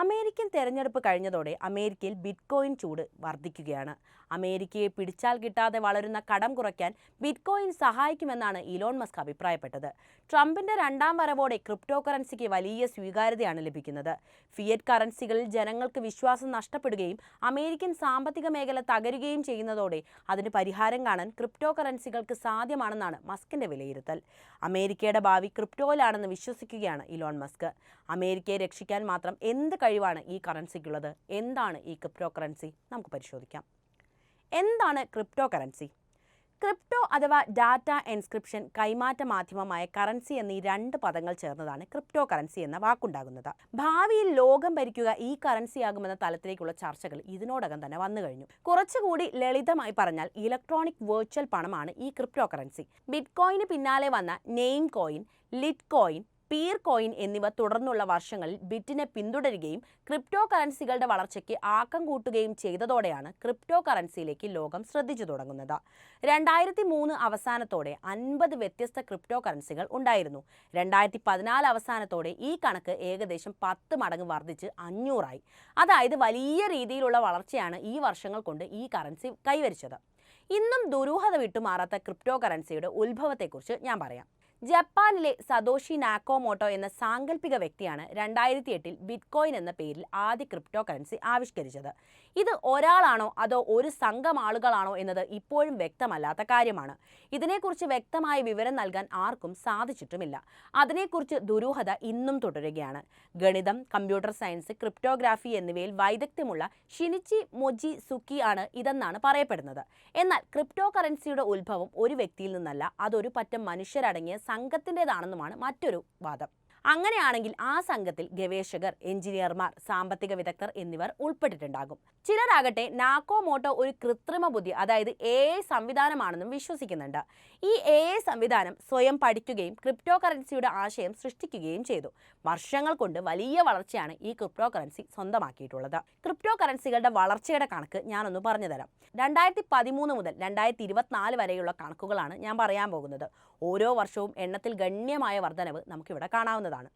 American തെരഞ്ഞെടുപ്പ് കഴിഞ്ഞതോടെ അമേരിക്കയിൽ ബിറ്റ്കോയിൻ ചൂട് വർദ്ധിക്കുകയാണ്. അമേരിക്കയെ പിടിച്ചാൽ കിട്ടാതെ വളരുന്ന കടം കുറയ്ക്കാൻ ബിറ്റ്കോയിൻ സഹായിക്കുമെന്നാണ് ഇലോൺ മസ്ക് അഭിപ്രായപ്പെട്ടത്. ട്രംപിന്റെ രണ്ടാം വരവോടെ ക്രിപ്റ്റോ കറൻസിക്ക് വലിയ സ്വീകാര്യതയാണ് ലഭിക്കുന്നത്. ഫിയറ്റ് കറൻസികളിൽ ജനങ്ങൾക്ക് വിശ്വാസം നഷ്ടപ്പെടുകയും അമേരിക്കൻ സാമ്പത്തിക മേഖല തകരുകയും ചെയ്യുന്നതോടെ അതിന് പരിഹാരം കാണാൻ ക്രിപ്റ്റോ കറൻസികൾക്ക് സാധ്യമാണെന്നാണ് മസ്കിന്റെ വിലയിരുത്തൽ. അമേരിക്കയുടെ ഭാവി ക്രിപ്റ്റോയിലാണെന്ന് വിശ്വസിക്കുകയാണ് ഇലോൺ മസ്ക്. അമേരിക്കയെ രക്ഷിക്കാൻ മാത്രം എന്ത് കഴിവാണ് ഈ കറൻസിക്കുള്ളത്? എന്താണ് ഈ ക്രിപ്റ്റോ കറൻസി? നമുക്ക് പരിശോധിക്കാം. എന്താണ് ക്രിപ്റ്റോ കറൻസി? ക്രിപ്റ്റോ അഥവാ ഡാറ്റ എൻസ്ക്രിപ്ഷൻ കൈമാറ്റ മാധ്യമമായ കറൻസി എന്നീ രണ്ട് പദങ്ങൾ ചേർന്നതാണ് ക്രിപ്റ്റോ കറൻസി എന്ന വാക്കുണ്ടാകുന്നത്. ഭാവിയിൽ ലോകം ഭരിക്കുക ഈ കറൻസിയാകുമെന്ന തലത്തിലേക്കുള്ള ചർച്ചകൾ ഇതിനോടകം തന്നെ വന്നു കഴിഞ്ഞു. കുറച്ചുകൂടി ലളിതമായി പറഞ്ഞാൽ ഇലക്ട്രോണിക് വെർച്വൽ പണമാണ് ഈ ക്രിപ്റ്റോ കറൻസി. ബിറ്റ്കോയിന് പിന്നാലെ വന്ന നെയിം കോയിൻ, ലിറ്റ് കോയിൻ, പീർ കോയിൻ എന്നിവ തുടർന്നുള്ള വർഷങ്ങളിൽ ബിറ്റിനെ പിന്തുടരുകയും ക്രിപ്റ്റോ കറൻസികളുടെ വളർച്ചയ്ക്ക് ആക്കം കൂട്ടുകയും ചെയ്തതോടെയാണ് ക്രിപ്റ്റോ കറൻസിയിലേക്ക് ലോകം ശ്രദ്ധിച്ചു തുടങ്ങുന്നത്. 2003 അവസാനത്തോടെ 50 വ്യത്യസ്ത ക്രിപ്റ്റോ കറൻസികൾ ഉണ്ടായിരുന്നു. 2014 അവസാനത്തോടെ ഈ കണക്ക് ഏകദേശം 10 മടങ്ങ് വർദ്ധിച്ച് 500 ആയി. അതായത് വലിയ രീതിയിലുള്ള വളർച്ചയാണ് ഈ വർഷങ്ങൾ കൊണ്ട് ഈ കറൻസി കൈവരിച്ചത്. ഇന്നും ദുരൂഹത വിട്ടുമാറാത്ത ക്രിപ്റ്റോ കറൻസിയുടെ ഉത്ഭവത്തെക്കുറിച്ച് ഞാൻ പറയാം. ജപ്പാനിലെ സതോഷി നാക്കോമോട്ടോ എന്ന സാങ്കല്പിക വ്യക്തിയാണ് 2008 ബിറ്റ്കോയിൻ എന്ന പേരിൽ ആദ്യ ക്രിപ്റ്റോ കറൻസി ആവിഷ്കരിച്ചത്. ഇത് ഒരാളാണോ അതോ ഒരു സംഘം ആളുകളാണോ എന്നത് ഇപ്പോഴും വ്യക്തമല്ലാത്ത കാര്യമാണ്. ഇതിനെക്കുറിച്ച് വ്യക്തമായ വിവരം നൽകാൻ ആർക്കും സാധിച്ചിട്ടുമില്ല. അതിനെക്കുറിച്ച് ദുരൂഹത ഇന്നും തുടരുകയാണ്. ഗണിതം, കമ്പ്യൂട്ടർ സയൻസ്, ക്രിപ്റ്റോഗ്രാഫി എന്നിവയിൽ വൈദഗ്ധ്യമുള്ള ഷിനിച്ചി മൊജി സുക്കി ആണ് ഇതെന്നാണ് പറയപ്പെടുന്നത്. എന്നാൽ ക്രിപ്റ്റോ കറൻസിയുടെ ഉത്ഭവം ഒരു വ്യക്തിയിൽ നിന്നല്ല, അതൊരു പറ്റം മനുഷ്യരടങ്ങിയ സംഘത്തിൻ്റെതാണെന്നുമാണ് മറ്റൊരു വാദം. അങ്ങനെയാണെങ്കിൽ ആ സംഘത്തിൽ ഗവേഷകർ, എഞ്ചിനീയർമാർ, സാമ്പത്തിക വിദഗ്ധർ എന്നിവർ ഉൾപ്പെട്ടിട്ടുണ്ടാകും. ചിലരാകട്ടെ നാക്കോമോട്ടോ ഒരു കൃത്രിമ ബുദ്ധി, അതായത് AI സംവിധാനമാണെന്നും വിശ്വസിക്കുന്നുണ്ട്. ഈ AI സംവിധാനം സ്വയം പഠിക്കുകയും ക്രിപ്റ്റോ കറൻസിയുടെ ആശയം സൃഷ്ടിക്കുകയും ചെയ്തു. വർഷങ്ങൾ കൊണ്ട് വലിയ വളർച്ചയാണ് ഈ ക്രിപ്റ്റോ കറൻസി സ്വന്തമാക്കിയിട്ടുള്ളത്. ക്രിപ്റ്റോ കറൻസികളുടെ വളർച്ചയുടെ കണക്ക് ഞാനൊന്ന് പറഞ്ഞു തരാം. 2013 മുതൽ 2024 വരെയുള്ള കണക്കുകളാണ് ഞാൻ പറയാൻ പോകുന്നത്. ഓരോ വർഷവും എണ്ണത്തിൽ ഗണ്യമായ വർധനവ് നമുക്കിവിടെ കാണാവുന്നതാണ്.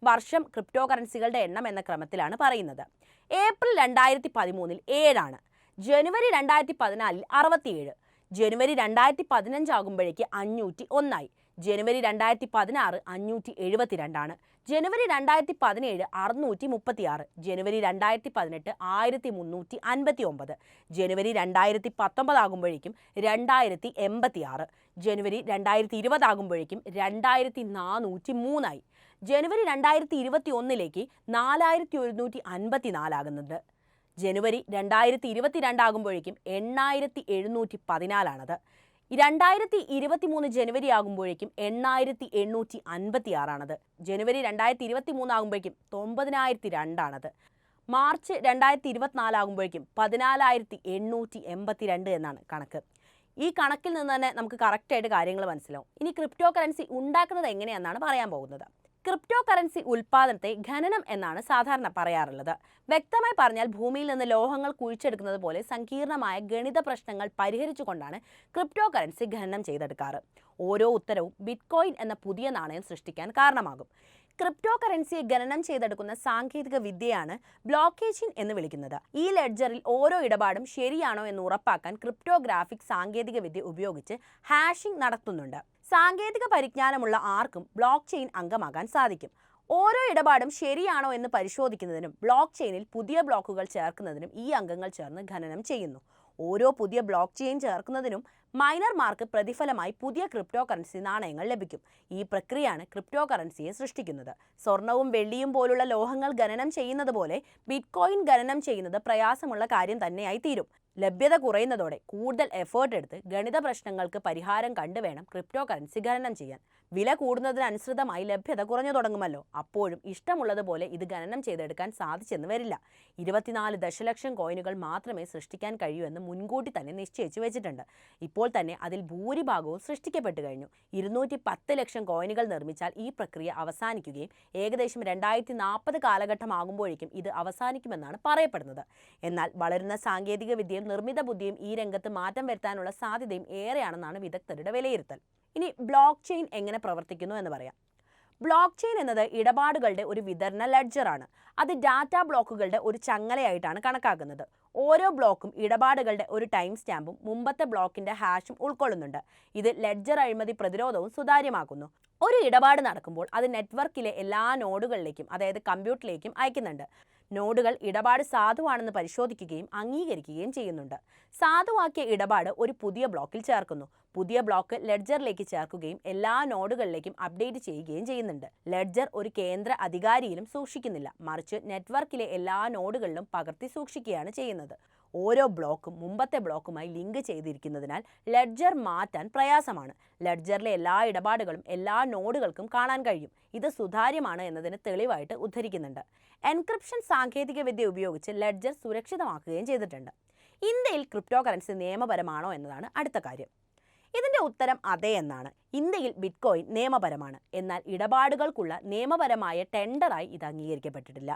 വർഷം ക്രിപ്റ്റോ കറൻസികളുടെ എണ്ണം എന്ന ക്രമത്തിലാണ് പറയുന്നത്. ഏപ്രിൽ 2013 7 ആണ്. ജനുവരി 2014 67, ജനുവരി 2015 ആകുമ്പോഴേക്ക് 501 ആയി. ജനുവരി 2016 572 ആണ്. ജനുവരി 2017 636, ജനുവരി 2018 1359, ജനുവരി 2019 ആകുമ്പോഴേക്കും 2086, ജനുവരി 2020 ആകുമ്പോഴേക്കും 2403 ആയി. ജനുവരി 2021 4154 ആകുന്നുണ്ട്. ജനുവരി 2022 ആകുമ്പോഴേക്കും 8714 ആണത്. 2023 ജനുവരി ആകുമ്പോഴേക്കും 8856 ആണത്. ജനുവരി 2023 ആകുമ്പോഴേക്കും 9002 ആണത്. മാർച്ച് 2024 ആകുമ്പോഴേക്കും 14882 എന്നാണ് കണക്ക്. ഈ കണക്കിൽ നിന്ന് തന്നെ നമുക്ക് കറക്റ്റായിട്ട് കാര്യങ്ങൾ മനസ്സിലാവും. ഇനി ക്രിപ്റ്റോ കറൻസി ഉണ്ടാക്കുന്നത് എങ്ങനെയെന്നാണ് പറയാൻ പോകുന്നത്. ക്രിപ്റ്റോ കറൻസി ഉൽപ്പാദനത്തെ ഖനനം എന്നാണ് സാധാരണ പറയാറുള്ളത്. വ്യക്തമായി പറഞ്ഞാൽ ഭൂമിയിൽ നിന്ന് ലോഹങ്ങൾ കുഴിച്ചെടുക്കുന്നത് പോലെ സങ്കീർണമായ ഗണിത പ്രശ്നങ്ങൾ പരിഹരിച്ചുകൊണ്ടാണ് ക്രിപ്റ്റോ കറൻസി ഖനനം ചെയ്തെടുക്കാറ്. ഓരോ ഉത്തരവും ബിറ്റ്കോയിൻ എന്ന പുതിയ നാണയം സൃഷ്ടിക്കാൻ കാരണമാകും. ക്രിപ്റ്റോ കറൻസിയെ ഖനനം ചെയ്തെടുക്കുന്ന സാങ്കേതിക വിദ്യയാണ് ബ്ലോക്ക് ചെയിൻ എന്ന് വിളിക്കുന്നത്. ഈ ലെഡ്ജറിൽ ഓരോ ഇടപാടും ശരിയാണോ എന്ന് ഉറപ്പാക്കാൻ ക്രിപ്റ്റോഗ്രാഫിക് സാങ്കേതിക വിദ്യ ഉപയോഗിച്ച് ഹാഷിംഗ് നടത്തുന്നുണ്ട്. സാങ്കേതിക പരിജ്ഞാനമുള്ള ആർക്കും ബ്ലോക്ക് ചെയിൻ അംഗമാകാൻ സാധിക്കും. ഓരോ ഇടപാടും ശരിയാണോ എന്ന് പരിശോധിക്കുന്നതിനും ബ്ലോക്ക് ചെയിനിൽ പുതിയ ബ്ലോക്കുകൾ ചേർക്കുന്നതിനും ഈ അംഗങ്ങൾ ചേർന്ന് ഖനനം ചെയ്യുന്നു. ഓരോ പുതിയ ബ്ലോക്ക് ചെയിൻ ചേർക്കുന്നതിനും മൈനർമാർക്ക് പ്രതിഫലമായി പുതിയ ക്രിപ്റ്റോ കറൻസി നാണയങ്ങൾ ലഭിക്കും. ഈ പ്രക്രിയയാണ് ക്രിപ്റ്റോ കറൻസിയെ സൃഷ്ടിക്കുന്നത്. സ്വർണവും വെള്ളിയും പോലുള്ള ലോഹങ്ങൾ ഖനനം ചെയ്യുന്നത് പോലെ ബിറ്റ്കോയിൻ ഖനനം ചെയ്യുന്നത് പ്രയാസമുള്ള കാര്യം തന്നെയായി തീരും. ലഭ്യത കുറയുന്നതോടെ കൂടുതൽ എഫേർട്ട് എടുത്ത് ഗണിത പ്രശ്നങ്ങൾക്ക് പരിഹാരം കണ്ടുവേണം ക്രിപ്റ്റോ കറൻസി ഖനനം ചെയ്യാൻ. വില കൂടുന്നതിനനുസൃതമായി ലഭ്യത കുറഞ്ഞു തുടങ്ങുമല്ലോ. അപ്പോഴും ഇഷ്ടമുള്ളതുപോലെ ഇത് ഖനനം ചെയ്തെടുക്കാൻ സാധിച്ചെന്ന് വരില്ല. 24 ദശലക്ഷം കോയിനുകൾ മാത്രമേ സൃഷ്ടിക്കാൻ കഴിയൂ എന്ന് മുൻകൂട്ടി തന്നെ നിശ്ചയിച്ചു വെച്ചിട്ടുണ്ട്. ഇപ്പോൾ തന്നെ അതിൽ ഭൂരിഭാഗവും സൃഷ്ടിക്കപ്പെട്ടു കഴിഞ്ഞു. 210 ലക്ഷം കോയിനുകൾ നിർമ്മിച്ചാൽ ഈ പ്രക്രിയ അവസാനിക്കുകയും ഏകദേശം 2040 കാലഘട്ടമാകുമ്പോഴേക്കും ഇത് അവസാനിക്കുമെന്നാണ് പറയപ്പെടുന്നത്. എന്നാൽ വളരുന്ന സാങ്കേതിക വിദ്യയും നിർമ്മിത ബുദ്ധിയും ഈ രംഗത്ത് മാറ്റം വരുത്താനുള്ള സാധ്യതയും ഏറെയാണെന്നാണ് വിദഗ്ധരുടെ വിലയിരുത്തൽ. ഇനി ബ്ലോക്ക് ചെയിൻ എങ്ങനെ പ്രവർത്തിക്കുന്നു എന്ന് പറയാം. ബ്ലോക്ക് ചെയിൻ എന്നത് ഇടപാടുകളുടെ ഒരു വിതരണ ലെഡ്ജറാണ്. അത് ഡാറ്റ ബ്ലോക്കുകളുടെ ഒരു ചങ്ങലയായിട്ടാണ് കണക്കാക്കുന്നത്. ഓരോ ബ്ലോക്കും ഇടപാടുകളുടെ ഒരു ടൈം സ്റ്റാമ്പും മുമ്പത്തെ ബ്ലോക്കിന്റെ ഹാഷും ഉൾക്കൊള്ളുന്നുണ്ട്. ഇത് ലെഡ്ജർ അഴിമതി പ്രതിരോധവും സുതാര്യമാക്കുന്നു. ഒരു ഇടപാട് നടക്കുമ്പോൾ അത് നെറ്റ്വർക്കിലെ എല്ലാ നോഡുകളിലേക്കും, അതായത് കമ്പ്യൂട്ടറിലേക്കും അയക്കുന്നുണ്ട്. നോഡുകൾ ഇടപാട് സാധുവാണെന്ന് പരിശോധിക്കുകയും അംഗീകരിക്കുകയും ചെയ്യുന്നുണ്ട്. സാധുവാക്കിയ ഇടപാട് ഒരു പുതിയ ബ്ലോക്കിൽ ചേർക്കുന്നു. പുതിയ ബ്ലോക്ക് ലെഡ്ജറിലേക്ക് ചേർക്കുകയും എല്ലാ നോഡുകളിലേക്കും അപ്ഡേറ്റ് ചെയ്യുകയും ചെയ്യുന്നുണ്ട്. ലെഡ്ജർ ഒരു കേന്ദ്ര അധികാരിയിലും സൂക്ഷിക്കുന്നില്ല, മറിച്ച് നെറ്റ്വർക്കിലെ എല്ലാ നോഡുകളിലും പകർത്തി സൂക്ഷിക്കുകയാണ് ചെയ്യുന്നത്. ഓരോ ബ്ലോക്കും മുമ്പത്തെ ബ്ലോക്കുമായി ലിങ്ക് ചെയ്തിരിക്കുന്നതിനാൽ ലെഡ്ജർ മാറ്റാൻ പ്രയാസമാണ്. ലെഡ്ജറിലെ എല്ലാ ഇടപാടുകളും എല്ലാ നോഡുകൾക്കും കാണാൻ കഴിയും. ഇത് സുതാര്യമാണ് എന്നതിന് തെളിവായിട്ട് ഉദ്ധരിക്കുന്നുണ്ട്. എൻക്രിപ്ഷൻ സാങ്കേതികവിദ്യ ഉപയോഗിച്ച് ലെഡ്ജർ സുരക്ഷിതമാക്കുകയും ചെയ്തിട്ടുണ്ട്. ഇന്ത്യയിൽ ക്രിപ്റ്റോ കറൻസി നിയമപരമാണോ എന്നതാണ് അടുത്ത കാര്യം. ഇതിന്റെ ഉത്തരം അതെ എന്നാണ്. ഇന്ത്യയിൽ ബിറ്റ്കോയിൻ നിയമപരമാണ്. എന്നാൽ ഇടപാടുകൾക്കുള്ള നിയമപരമായ ടെൻഡറായി ഇത് അംഗീകരിക്കപ്പെട്ടിട്ടില്ല.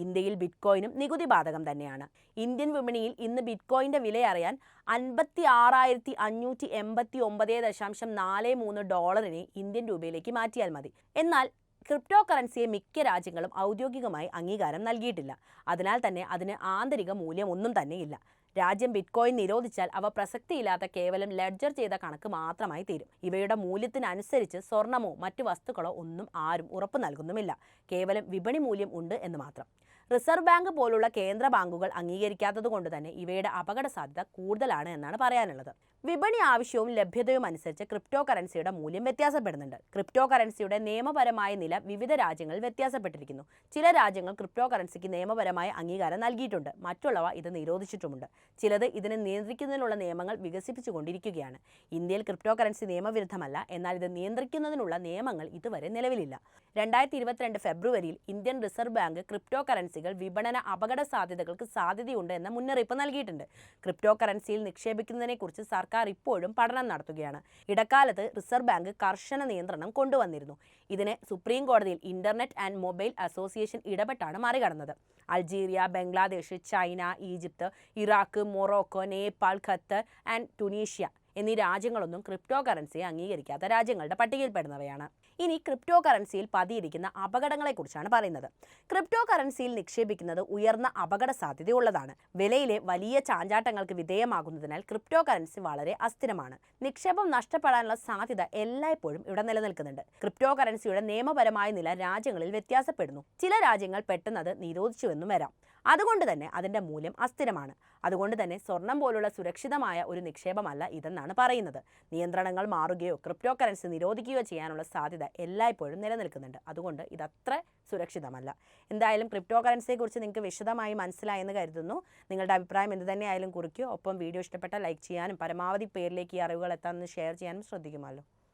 ഇന്ത്യയിൽ ബിറ്റ്കോയിനും നികുതി ബാധകം തന്നെയാണ്. ഇന്ത്യൻ വിപണിയിൽ ഇന്ന് ബിറ്റ്കോയിന്റെ വില അറിയാൻ $56,589.43 ഇന്ത്യൻ രൂപയിലേക്ക് മാറ്റിയാൽ മതി. എന്നാൽ ക്രിപ്റ്റോ കറൻസിയെ മിക്ക രാജ്യങ്ങളും ഔദ്യോഗികമായി അംഗീകാരം നൽകിയിട്ടില്ല. അതിനാൽ തന്നെ അതിന് ആന്തരിക മൂല്യം ഒന്നും തന്നെയില്ല. രാജ്യം ബിറ്റ്കോയിൻ നിരോധിച്ചാൽ അവ പ്രസക്തിയില്ലാത്ത കേവലം ലെഡ്ജർ ചെയ്ത കണക്ക് മാത്രമായി തീരും. ഇവയുടെ മൂല്യത്തിനനുസരിച്ച് സ്വർണമോ മറ്റു വസ്തുക്കളോ ഒന്നും ആരും ഉറപ്പു നൽകുന്നുമില്ല. കേവലം വിപണി മൂല്യം ഉണ്ട് എന്ന് മാത്രം. റിസർവ് ബാങ്ക് പോലുള്ള കേന്ദ്ര ബാങ്കുകൾ അംഗീകരിക്കാത്തത് കൊണ്ട് തന്നെ ഇവയുടെ അപകട സാധ്യത കൂടുതലാണ് എന്നാണ് പറയാനുള്ളത്. വിപണി ആവശ്യവും ലഭ്യതയും അനുസരിച്ച് ക്രിപ്റ്റോ കറൻസിയുടെ മൂല്യം വ്യത്യാസപ്പെടുന്നുണ്ട്. ക്രിപ്റ്റോ കറൻസിയുടെ നിയമപരമായ നില വിവിധ രാജ്യങ്ങളിൽ വ്യത്യാസപ്പെട്ടിരിക്കുന്നു. ചില രാജ്യങ്ങൾ ക്രിപ്റ്റോ കറൻസിക്ക് നിയമപരമായ അംഗീകാരം നൽകിയിട്ടുണ്ട്, മറ്റുള്ളവ ഇത് നിരോധിച്ചിട്ടുമുണ്ട്. ചിലത് ഇതിനെ നിയന്ത്രിക്കുന്നതിനുള്ള നിയമങ്ങൾ വികസിപ്പിച്ചുകൊണ്ടിരിക്കുകയാണ്. ഇന്ത്യയിൽ ക്രിപ്റ്റോ കറൻസി നിയമവിരുദ്ധമല്ല, എന്നാൽ ഇത് നിയന്ത്രിക്കുന്നതിനുള്ള നിയമങ്ങൾ ഇതുവരെ നിലവിലില്ല. 2022 ഫെബ്രുവരിയിൽ ഇന്ത്യൻ റിസർവ് ബാങ്ക് ക്രിപ്റ്റോ കറൻസികൾ വിപണന അപകട സാധ്യതകൾക്ക് സാധ്യതയുണ്ട് എന്ന മുന്നറിയിപ്പ് നൽകിയിട്ടുണ്ട്. ക്രിപ്റ്റോ കറൻസിയിൽ നിക്ഷേപിക്കുന്നതിനെക്കുറിച്ച് സർക്കാർ ഇപ്പോഴും പഠനം നടത്തുകയാണ്. ഇടക്കാലത്ത് റിസർവ് ബാങ്ക് കർശന നിയന്ത്രണം കൊണ്ടുവന്നിരുന്നു. ഇതിനെ സുപ്രീം കോടതിയിൽ ഇന്റർനെറ്റ് ആൻഡ് മൊബൈൽ അസോസിയേഷൻ ഇടപെട്ടാണ് മറികടന്നത്. Algeria, Bangladesh, China, Egypt, Iraq, Morocco, Nepal, Qatar and Tunisia എന്നീ രാജ്യങ്ങളൊന്നും ക്രിപ്റ്റോ കറൻസിയെ അംഗീകരിക്കാത്ത രാജ്യങ്ങളുടെ പട്ടികയിൽപ്പെടുന്നവയാണ്. ഇനി ക്രിപ്റ്റോ കറൻസിയിൽ പതിയിരിക്കുന്ന അപകടങ്ങളെക്കുറിച്ചാണ് പറയുന്നത്. ക്രിപ്റ്റോ കറൻസിയിൽ നിക്ഷേപിക്കുന്നത് ഉയർന്ന അപകട സാധ്യതയുള്ളതാണ്. വിലയിലെ വലിയ ചാഞ്ചാട്ടങ്ങൾക്ക് വിധേയമാകുന്നതിനാൽ ക്രിപ്റ്റോ കറൻസി വളരെ അസ്ഥിരമാണ്. നിക്ഷേപം നഷ്ടപ്പെടാനുള്ള സാധ്യത എല്ലായ്പ്പോഴും ഇവിടെ നിലനിൽക്കുന്നുണ്ട്. ക്രിപ്റ്റോ കറൻസിയുടെ നിയമപരമായ നില രാജ്യങ്ങളിൽ വ്യത്യാസപ്പെടുന്നു. ചില രാജ്യങ്ങൾ പെട്ടെന്ന് അത് നിരോധിച്ചുവെന്നും വരാം. അതുകൊണ്ട് തന്നെ അതിൻ്റെ മൂല്യം അസ്ഥിരമാണ്. അതുകൊണ്ട് തന്നെ സ്വർണം പോലുള്ള സുരക്ഷിതമായ ഒരു നിക്ഷേപമല്ല ഇതെന്നാണ് പറയുന്നത്. നിയന്ത്രണങ്ങൾ മാറുകയോ ക്രിപ്റ്റോ കറൻസി നിരോധിക്കുകയോ ചെയ്യാനുള്ള സാധ്യത എല്ലായ്പ്പോഴും നിലനിൽക്കുന്നുണ്ട്. അതുകൊണ്ട് ഇതത്ര സുരക്ഷിതമല്ല. എന്തായാലും ക്രിപ്റ്റോ കറൻസിയെക്കുറിച്ച് നിങ്ങൾക്ക് വിശദമായി മനസ്സിലായെന്ന് കരുതുന്നു. നിങ്ങളുടെ അഭിപ്രായം എന്ത് തന്നെയായാലും കുറിക്കുക. ഒപ്പം വീഡിയോ ഇഷ്ടപ്പെട്ടാൽ ലൈക്ക് ചെയ്യാനും പരമാവധി പേരിലേക്ക് ഈ അറിവുകൾ എത്താമെന്ന് ഷെയർ ചെയ്യാനും ശ്രദ്ധിക്കുമല്ലോ.